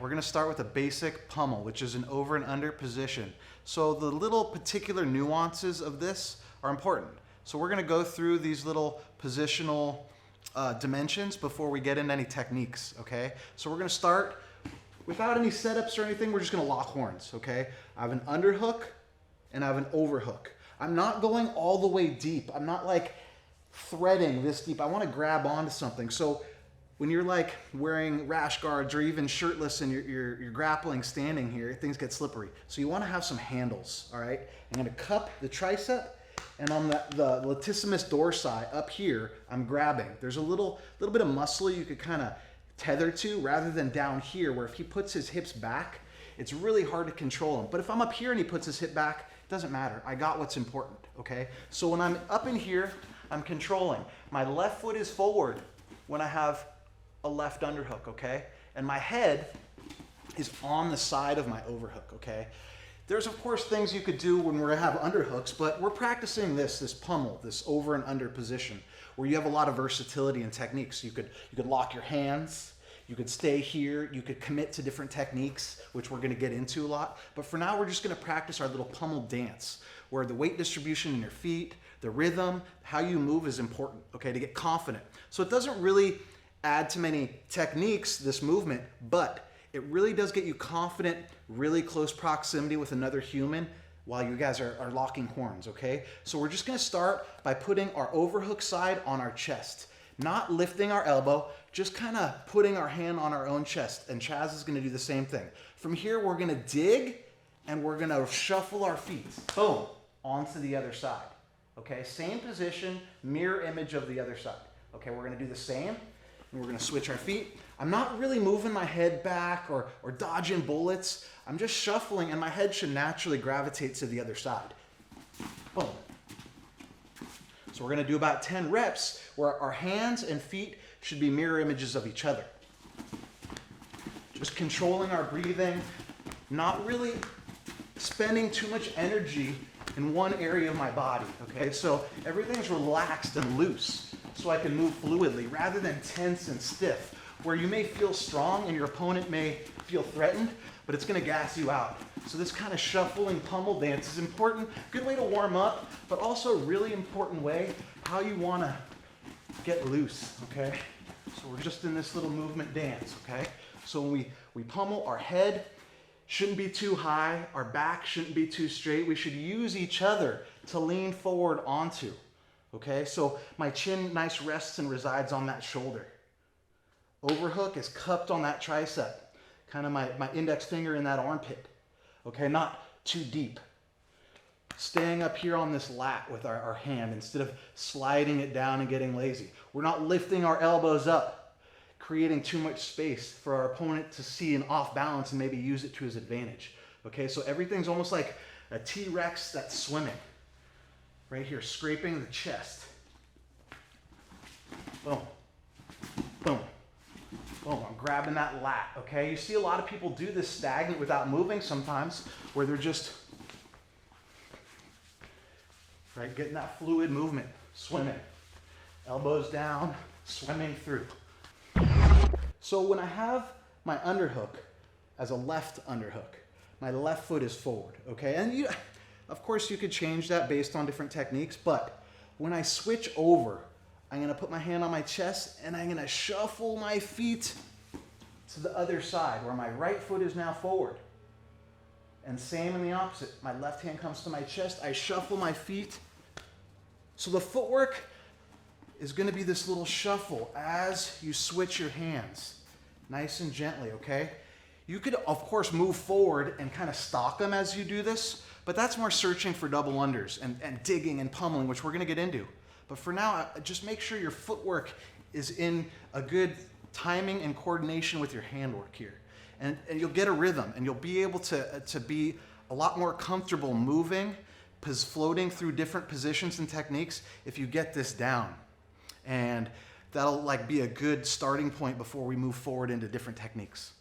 we're gonna start with a basic pummel, which is an over and under position. So the little particular nuances of this are important. So we're gonna go through these little positional dimensions before we get into any techniques, okay? So we're gonna start without any setups or anything. We're just gonna lock horns, okay? I have an underhook and I have an overhook. I'm not going all the way deep. I'm not like threading this deep. I wanna grab onto something. So when you're like wearing rash guards or even shirtless and you're grappling standing here, things get slippery. So you wanna have some handles, all right? I'm gonna cup the tricep, and on the latissimus dorsi up here, I'm grabbing. There's a little bit of muscle you could kind of tether to rather than down here where if he puts his hips back, it's really hard to control him. But if I'm up here and he puts his hip back, it doesn't matter. I got what's important, okay? So when I'm up in here, I'm controlling. My left foot is forward when I have a left underhook, okay? And my head is on the side of my overhook, okay? There's of course things you could do when we have underhooks, but we're practicing this pummel, this over and under position, where you have a lot of versatility and techniques. You could lock your hands, you could stay here, you could commit to different techniques, which we're gonna get into a lot. But for now, we're just gonna practice our little pummel dance, where the weight distribution in your feet, the rhythm, how you move is important, okay, to get confident. So it doesn't really add to many techniques, this movement, but it really does get you confident, really close proximity with another human while you guys are locking horns, okay? So we're just gonna start by putting our overhook side on our chest, not lifting our elbow, just kind of putting our hand on our own chest, and Chaz is gonna do the same thing. From here, we're gonna dig, and we're gonna shuffle our feet, boom, onto the other side, okay? Same position, mirror image of the other side. Okay, we're gonna do the same, and we're gonna switch our feet. I'm not really moving my head back or dodging bullets. I'm just shuffling and my head should naturally gravitate to the other side. Boom. So we're gonna do about 10 reps where our hands and feet should be mirror images of each other. Just controlling our breathing, not really spending too much energy in one area of my body, okay? So everything's relaxed and loose so I can move fluidly rather than tense and stiff, where you may feel strong and your opponent may feel threatened, but it's gonna gas you out. So this kind of shuffling pummel dance is important, good way to warm up, but also a really important way how you wanna get loose, okay? So we're just in this little movement dance, okay? So when we pummel, our head shouldn't be too high, our back shouldn't be too straight. We should use each other to lean forward onto, okay? So my chin nice rests and resides on that shoulder. Overhook is cupped on that tricep, kind of my index finger in that armpit, okay? Not too deep. Staying up here on this lat with our hand instead of sliding it down and getting lazy. We're not lifting our elbows up, creating too much space for our opponent to see an off balance and maybe use it to his advantage, okay? So everything's almost like a T-Rex that's swimming. Right here, scraping the chest. Boom, boom. Oh, I'm grabbing that lat, okay? You see a lot of people do this stagnant without moving sometimes, where they're just, right, getting that fluid movement, swimming. Elbows down, swimming through. So when I have my underhook as a left underhook, my left foot is forward, okay? And of course you could change that based on different techniques, but when I switch over, I'm gonna put my hand on my chest and I'm gonna shuffle my feet to the other side where my right foot is now forward. And same in the opposite. My left hand comes to my chest, I shuffle my feet. So the footwork is gonna be this little shuffle as you switch your hands, nice and gently, okay? You could, of course, move forward and kind of stalk them as you do this, but that's more searching for double unders and digging and pummeling, which we're gonna get into. But for now, just make sure your footwork is in a good timing and coordination with your handwork here. And you'll get a rhythm and you'll be able to be a lot more comfortable moving, floating through different positions and techniques if you get this down. And that'll like be a good starting point before we move forward into different techniques.